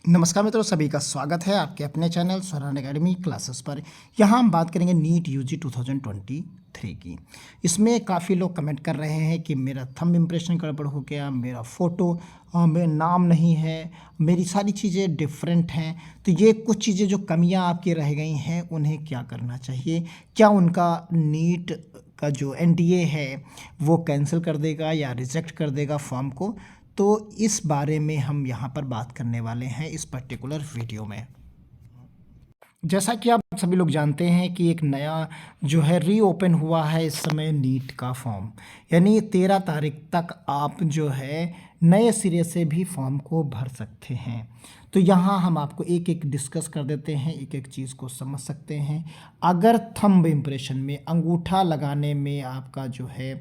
नमस्कार मित्रों, सभी का स्वागत है आपके अपने चैनल स्वरान एकेडमी क्लासेस पर। यहाँ हम बात करेंगे नीट यूजी 2023 की। इसमें काफ़ी लोग कमेंट कर रहे हैं कि मेरा थंब इम्प्रेशन गड़बड़ हो गया, मेरा फ़ोटो मेरा नाम नहीं है, मेरी सारी चीज़ें डिफरेंट हैं। तो ये कुछ चीज़ें जो कमियाँ आपकी रह गई हैं, उन्हें क्या करना चाहिए? क्या उनका नीट का जो एनटीए है वो कैंसिल कर देगा या रिजेक्ट कर देगा फॉर्म को? तो इस बारे में हम यहाँ पर बात करने वाले हैं इस पर्टिकुलर वीडियो में। जैसा कि आप सभी लोग जानते हैं कि एक नया जो है रीओपन हुआ है इस समय नीट का फॉर्म, यानी 13 तारीख तक आप जो है नए सिरे से भी फॉर्म को भर सकते हैं। तो यहाँ हम आपको एक एक डिस्कस कर देते हैं, एक एक चीज़ को समझ सकते हैं। अगर थंब इम्प्रेशन में अंगूठा लगाने में आपका जो है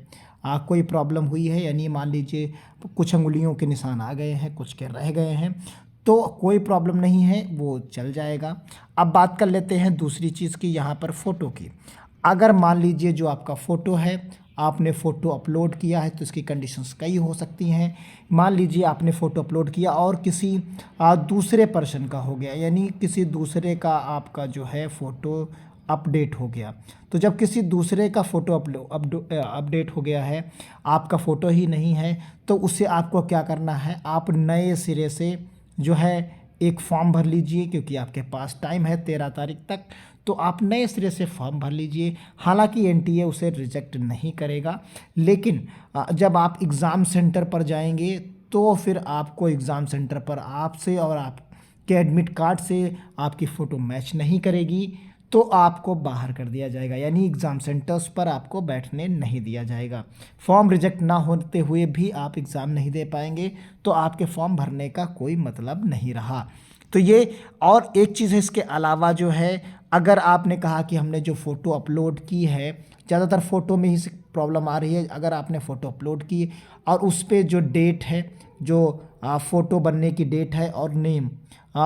कोई प्रॉब्लम हुई है, यानी मान लीजिए कुछ अंगुलियों के निशान आ गए हैं, कुछ के रह गए हैं, तो कोई प्रॉब्लम नहीं है, वो चल जाएगा। अब बात कर लेते हैं दूसरी चीज़ की, यहाँ पर फ़ोटो की। अगर मान लीजिए जो आपका फ़ोटो है, आपने फ़ोटो अपलोड किया है, तो इसकी कंडीशंस कई हो सकती हैं। मान लीजिए आपने फ़ोटो अपलोड किया और किसी दूसरे पर्सन का हो गया, यानी किसी दूसरे का आपका जो है फ़ोटो अपडेट हो गया। तो जब किसी दूसरे का फ़ोटो अपडेट हो गया है, आपका फ़ोटो ही नहीं है, तो उससे आपको क्या करना है, आप नए सिरे से जो है एक फॉर्म भर लीजिए, क्योंकि आपके पास टाइम है 13 तारीख तक। तो आप नए सिरे से फॉर्म भर लीजिए। हालांकि एनटीए उसे रिजेक्ट नहीं करेगा, लेकिन जब आप एग्ज़ाम सेंटर पर जाएंगे तो फिर आपको एग्ज़ाम सेंटर पर आपसे और आपके एडमिट कार्ड से आपकी फ़ोटो मैच नहीं करेगी, तो आपको बाहर कर दिया जाएगा, यानी एग्ज़ाम सेंटर्स पर आपको बैठने नहीं दिया जाएगा। फॉर्म रिजेक्ट ना होते हुए भी आप एग्ज़ाम नहीं दे पाएंगे, तो आपके फॉर्म भरने का कोई मतलब नहीं रहा। तो ये और एक चीज़ है इसके अलावा जो है, अगर आपने कहा कि हमने जो फ़ोटो अपलोड की है, ज़्यादातर फ़ोटो में ही प्रॉब्लम आ रही है। अगर आपने फ़ोटो अपलोड की और उस पर जो डेट है, जो फ़ोटो बनने की डेट है और नेम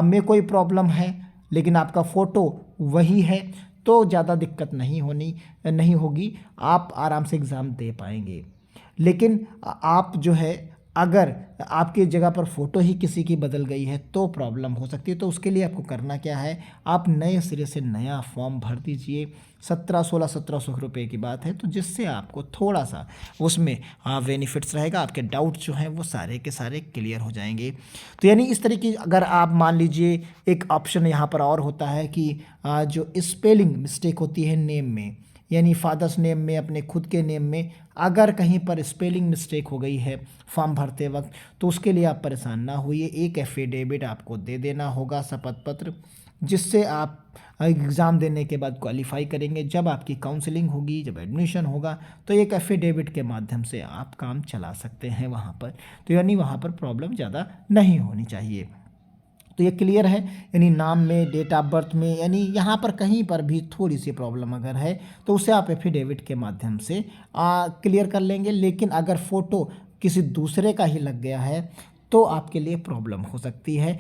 में कोई प्रॉब्लम है, लेकिन आपका फ़ोटो वही है, तो ज़्यादा दिक्कत नहीं होगी, आप आराम से एग्ज़ाम दे पाएंगे। लेकिन आप जो है, अगर आपकी जगह पर फ़ोटो ही किसी की बदल गई है तो प्रॉब्लम हो सकती है। तो उसके लिए आपको करना क्या है, आप नए सिरे से नया फॉर्म भर दीजिए। 1700 रुपये की बात है, तो जिससे आपको थोड़ा सा उसमें बेनिफिट्स रहेगा, आपके डाउट जो हैं वो सारे के सारे क्लियर हो जाएंगे। तो यानी इस तरीके अगर आप मान लीजिए, एक ऑप्शन यहाँ पर और होता है कि जो स्पेलिंग मिस्टेक होती है नेम में, यानी फादर्स नेम में, अपने खुद के नेम में अगर कहीं पर स्पेलिंग मिस्टेक हो गई है फॉर्म भरते वक्त, तो उसके लिए आप परेशान ना होइए। एक एफिडेविट आपको दे देना होगा, शपथ पत्र, जिससे आप एग्ज़ाम देने के बाद क्वालिफाई करेंगे। जब आपकी काउंसलिंग होगी, जब एडमिशन होगा, तो एक एफिडेविट के माध्यम से आप काम चला सकते हैं वहाँ पर। तो यानी वहाँ पर प्रॉब्लम ज़्यादा नहीं होनी चाहिए। तो ये क्लियर है, यानी नाम में, डेट ऑफ बर्थ में, यानी यहाँ पर कहीं पर भी थोड़ी सी प्रॉब्लम अगर है तो उसे आप एफिडेविट के माध्यम से क्लियर कर लेंगे। लेकिन अगर फ़ोटो किसी दूसरे का ही लग गया है तो आपके लिए प्रॉब्लम हो सकती है।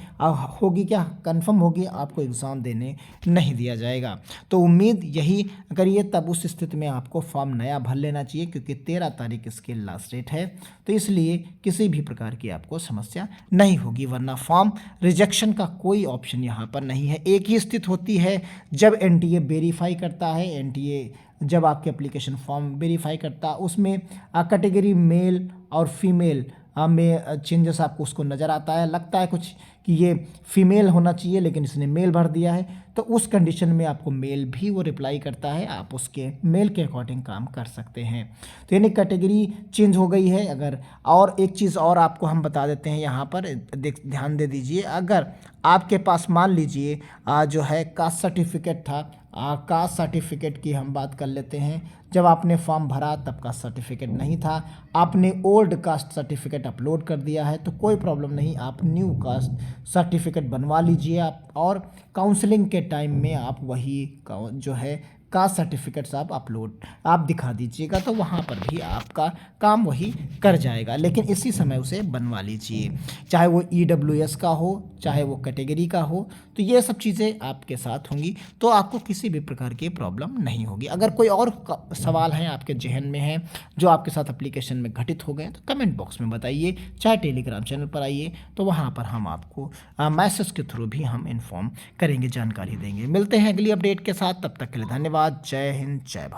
होगी क्या, कंफर्म होगी, आपको एग्ज़ाम देने नहीं दिया जाएगा। तो उम्मीद यही करिए, तब उस स्थिति में आपको फॉर्म नया भर लेना चाहिए, क्योंकि 13 तारीख इसकी लास्ट डेट है। तो इसलिए किसी भी प्रकार की आपको समस्या नहीं होगी, वरना फॉर्म रिजेक्शन का कोई ऑप्शन यहाँ पर नहीं है। एक ही स्थिति होती है जब एनटीए वेरीफाई करता है। एनटीए जब आपके एप्लीकेशन फॉर्म वेरीफाई करता है, उसमें कैटेगरी मेल और फीमेल में चेंजेस आपको उसको नज़र आता है, लगता है कुछ कि ये फीमेल होना चाहिए, लेकिन इसने मेल भर दिया है, तो उस कंडीशन में आपको मेल भी वो रिप्लाई करता है, आप उसके मेल के अकॉर्डिंग काम कर सकते हैं। तो यानी कैटेगरी चेंज हो गई है। अगर और एक चीज़ और आपको हम बता देते हैं यहाँ पर, ध्यान दे दीजिए। अगर आपके पास मान लीजिए जो है कास्ट सर्टिफिकेट था, कास्ट सर्टिफिकेट की हम बात कर लेते हैं। जब आपने फॉर्म भरा तब कास्ट सर्टिफिकेट नहीं था, आपने ओल्ड कास्ट सर्टिफिकेट अपलोड कर दिया है, तो कोई प्रॉब्लम नहीं, आप न्यू कास्ट सर्टिफिकेट बनवा लीजिए आप, और काउंसलिंग के टाइम में आप वही जो है कास्ट सर्टिफिकेट्स आप दिखा दीजिएगा, तो वहाँ पर भी आपका काम वही कर जाएगा। लेकिन इसी समय उसे बनवा लीजिए, चाहे वो EWS का हो, चाहे वो कैटेगरी का हो, तो ये सब चीज़ें आपके साथ होंगी, तो आपको किसी भी प्रकार की प्रॉब्लम नहीं होगी। अगर कोई और सवाल है आपके जहन में है जो आपके साथ एप्लीकेशन में घटित हो गए, तो कमेंट बॉक्स में बताइए, चाहे टेलीग्राम चैनल पर आइए, तो वहाँ पर हम आपको मैसेज के थ्रू भी हम इन्फॉर्म करेंगे, जानकारी देंगे। मिलते हैं अगली अपडेट के साथ, तब तक के लिए धन्यवाद। जय हिंद, जय भारत।